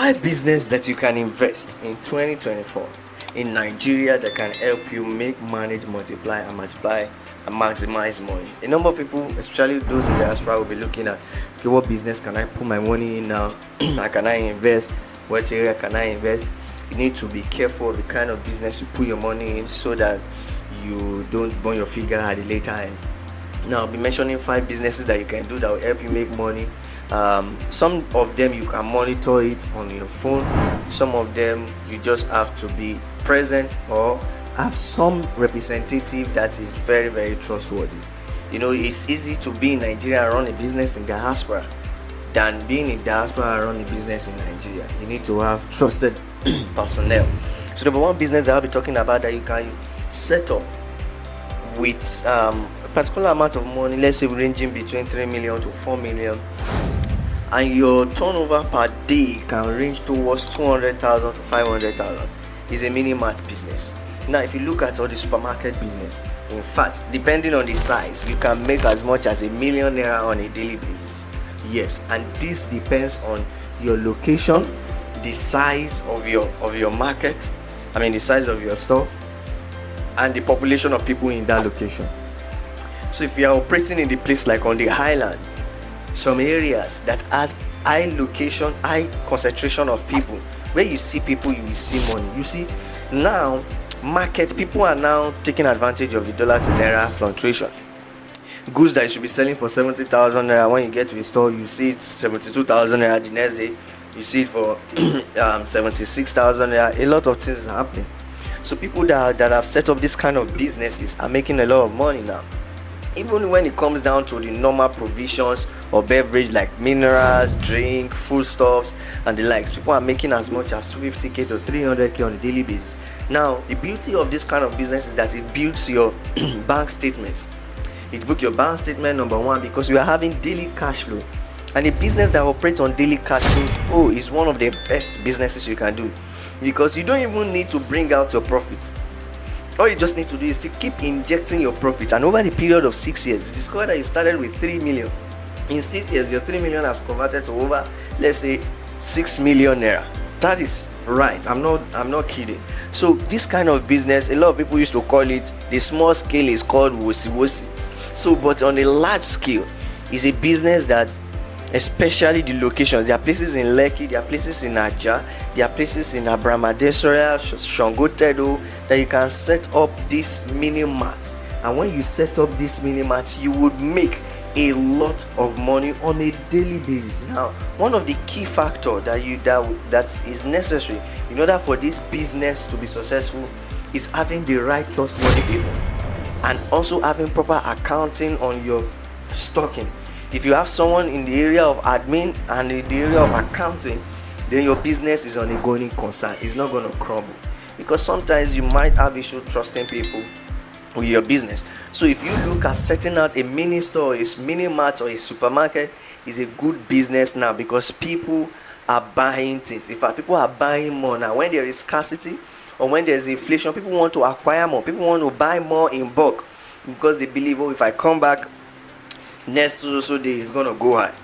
5 business that you can invest in 2024 in Nigeria that can help you make, manage, multiply, and maximize money. A number of people, especially those in the diaspora, will be looking at, okay, what business can I put my money in now? How can I invest? What area can I invest? You need to be careful of the kind of business you put your money in so that you don't burn your figure at a later end. Now, I'll be mentioning 5 businesses that you can do that will help you make money. Some of them you can monitor it on your phone. Some of them you just have to be present or have some representative that is very, very trustworthy. You know, it's easy to be in Nigeria and run a business in diaspora than being in diaspora and run a business in Nigeria. You need to have trusted personnel. So number 1 business that I'll be talking about that you can set up with a particular amount of money, let's say ranging between 3 million to 4 million, and your turnover per day can range towards 200,000 to 500,000, is a mini mart business. Now, if you look at all the supermarket business, in fact, depending on the size, you can make as much as ₦1 million on a daily basis. Yes, and this depends on your location, the size of your market, the size of your store, and the population of people in that location. So if you are operating in the place like on the highland, some areas that has high location, high concentration of people, where you see people, you will see money. You see, now market people are now taking advantage of the dollar to naira fluctuation. Goods that you should be selling for 70,000 naira, when you get to the store, you see it 72,000 naira. The next day, you see it for 76,000 naira. A lot of things are happening. So people that have set up this kind of businesses are making a lot of money now. Even when it comes down to the normal provisions or beverage like minerals, drink, foodstuffs, and the likes, people are making as much as 250k to 300k on a daily basis. Now, the beauty of this kind of business is that it builds your bank statements. It books your bank statement, number 1, because you are having daily cash flow. And a business that operates on daily cash flow, is one of the best businesses you can do, because you don't even need to bring out your profit. All you just need to do is to keep injecting your profit, and over the period of 6 years, you discover that you started with 3 million. In 6 years, your 3 million has converted to over, let's say, 6 million naira. That is right. I'm not kidding. So this kind of business, a lot of people used to call it, the small scale is called wosi. So, but on a large scale, is a business that, especially the locations, there are places in Lekki, there are places in Aja, there are places in Abramadesora, Shangotedo, that you can set up this mini mart. And when you set up this mini mart, you would make a lot of money on a daily basis. Now, one of the key factors that is necessary in order for this business to be successful is having the right trustworthy people, and also having proper accounting on your stocking. If you have someone in the area of admin and in the area of accounting, then your business is on a going concern. It's not going to crumble, because sometimes you might have issue trusting people with your business. So if you look at setting out a mini store, a mini mart, or a supermarket, is a good business now, because people are buying things. In fact, people are buying more now. When there is scarcity or when there is inflation, people want to acquire more. People want to buy more in bulk, because they believe, if I come back next so day is gonna go high.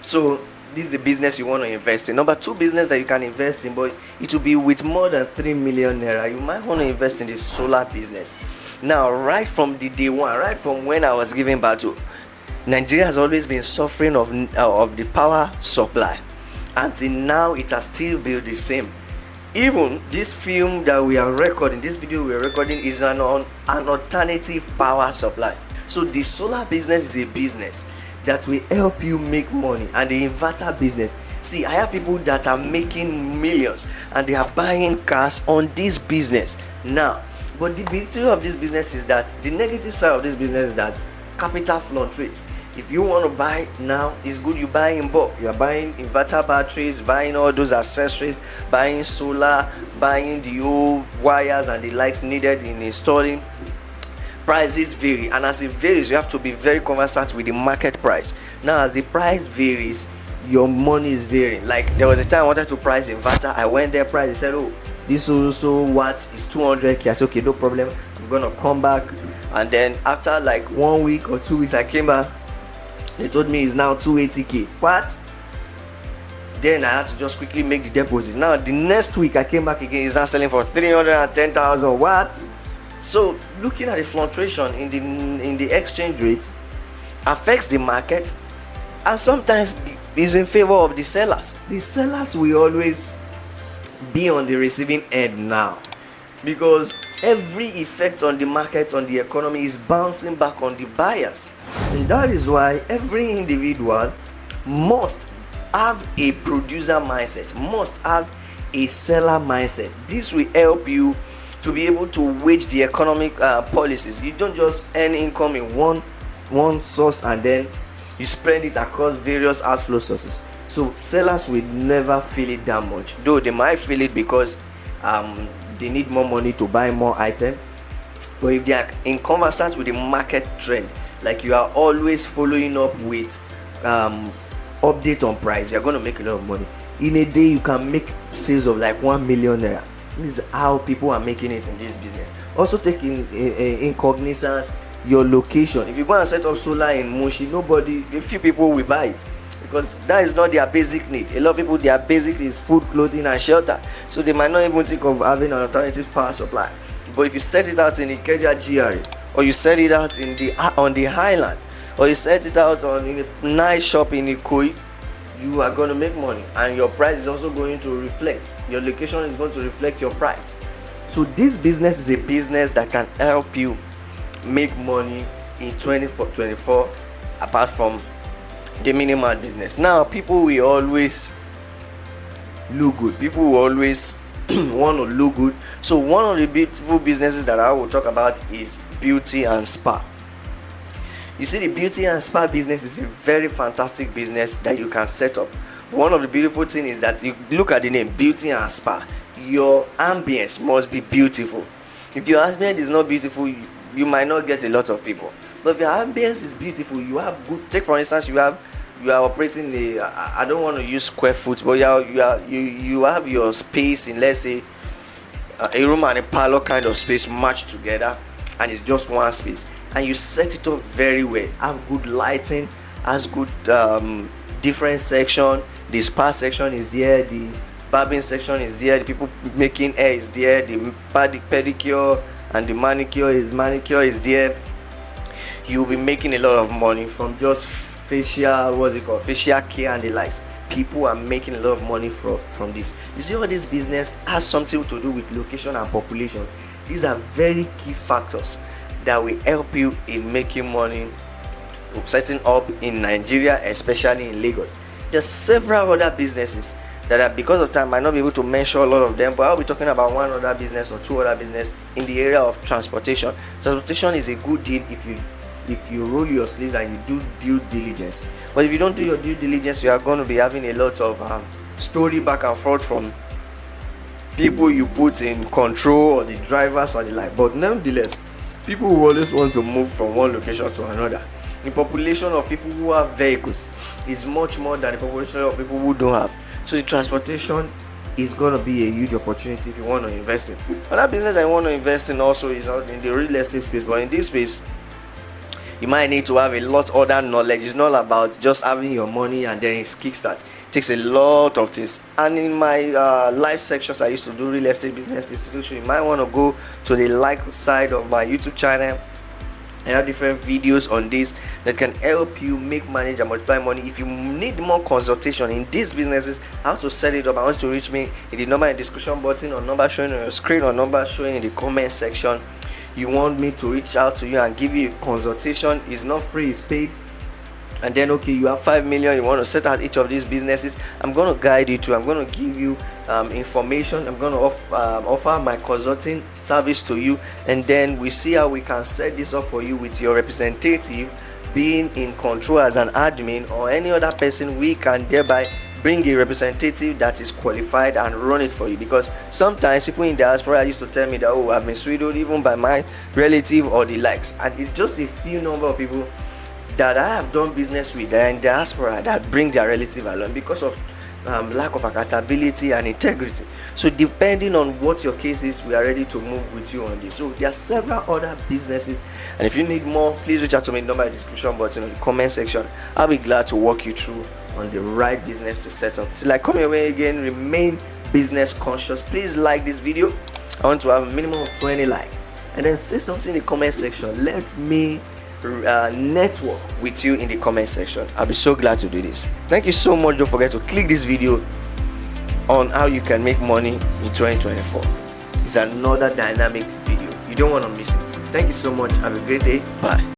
So this is a business you want to invest in. Number 2 business that you can invest in, but it will be with more than 3 million naira. You might want to invest in the solar business. Now, right from the day one, right from when I was giving birth to, Nigeria has always been suffering of the power supply. Until now, it has still been the same. Even this film that we are recording, this video we are recording, is an alternative power supply. So the solar business is a business that will help you make money. And the inverter business, see, I have people that are making millions and they are buying cars on this business now. But the beauty of this business is that, the negative side of this business is that capital fluctuates. If you want to buy now, it's good you buy in bulk. You are buying inverter batteries, buying all those accessories, buying solar, buying the old wires and the lights needed in installing. Prices vary, and as it varies, you have to be very conversant with the market price. Now, as the price varies, your money is varying. Like, there was a time I wanted to price inverter. I went there, price, they said, this also watt is 200k. I said, okay, no problem, I'm gonna come back. And then after like 1 week or 2 weeks, I came back, they told me it's now 280k. What? Then I had to just quickly make the deposit. Now the next week I came back again, it's now selling for 310,000. What? So looking at the fluctuation in the exchange rate affects the market, and sometimes is in favor of the sellers. The sellers will always be on the receiving end now, because every effect on the market, on the economy, is bouncing back on the buyers. And that is why every individual must have a producer mindset, must have a seller mindset. This will help you to be able to wage the economic policies. You don't just earn income in one source and then you spread it across various outflow sources. So sellers will never feel it that much, though they might feel it because they need more money to buy more items. But if they are in conversant with the market trend, like you are always following up with update on price, you're going to make a lot of money. In a day you can make sales of like 1 million naira. This is how people are making it in this business. Also take in cognizance your location. If you go and set up solar in Mushi, a few people will buy it, because that is not their basic need. A lot of people, their basic is food, clothing and shelter, so they might not even think of having an alternative power supply. But if you set it out in the Ikeja GRA, or you set it out on the Highland, or you set it out in a nice shop in Ikoyi, you are going to make money, and your price is also going to reflect. Your location is going to reflect your price. So this business is a business that can help you make money in 2024, apart from the minimal business. Now people will always look good. People will always want to look good. So one of the beautiful businesses that I will talk about is beauty and spa. You see, the beauty and spa business is a very fantastic business that you can set up. One of the beautiful things is that you look at the name, beauty and spa. Your ambience must be beautiful. If your ambience is not beautiful, you might not get a lot of people. But if your ambience is beautiful, you have good. Take for instance, you are operating I don't want to use square foot, but you have your space in, let's say, a room and a parlor kind of space matched together, and it's just one space, and you set it up very well, have good lighting, has good different section. The spa section is there, the barbing section is there, the people making hair is there, the pedicure and the manicure is there. You'll be making a lot of money from just facial care and the likes. People are making a lot of money from this. You see, all this business has something to do with location and population. These are very key factors that will help you in making money setting up in Nigeria, especially in Lagos. There's several other businesses that are, because of time, I might not be able to mention a lot of them, but I'll be talking about one other business or two other business in the area of transportation. Transportation is a good deal if you roll your sleeves and you do due diligence. But if you don't do your due diligence, you are going to be having a lot of story back and forth from people you put in control, or the drivers or the like. But nonetheless, people will always want to move from one location to another. The population of people who have vehicles is much more than the population of people who don't have. So the transportation is going to be a huge opportunity if you want to invest in. Another business I want to invest in also is out in the real estate space. But in this space, you might need to have a lot of other knowledge. It's not about just having your money and then it's kickstart. It takes a lot of things. And in my live sections, I used to do real estate business institution. You might want to go to the like side of my YouTube channel. I have different videos on this that can help you make, manage and multiply money. If you need more consultation in these businesses, how to set it up, I want you to reach me in the number in the description button, or number showing on your screen, or number showing in the comment section. You want me to reach out to you and give you a consultation. It's not free, it's paid. And then, okay, you have 5 million, you want to set out each of these businesses. I'm going to guide you through. I'm going to give you information. I'm going to offer my consulting service to you, and then we see how we can set this up for you with your representative being in control as an admin, or any other person. We can thereby bring a representative that is qualified and run it for you. Because sometimes people in diaspora used to tell me that, oh, I've been swindled even by my relative or the likes, and it's just a few number of people that I have done business with in diaspora that bring their relative along because of lack of accountability and integrity. So depending on what your case is, we are ready to move with you on this. So there are several other businesses, and if you need more, please reach out to me in the number in the description button or the comment section. I'll be glad to walk you through on the right business to set up. Till I come your way again, remain business conscious. Please like this video. I want to have a minimum of 20 likes, and then say something in the comment section. Let me network with you in the comment section. I'll be so glad to do this. Thank you so much. Don't forget to click this video on how you can make money in 2024. It's another dynamic video. You don't want to miss it. Thank you so much. Have a great day. Bye.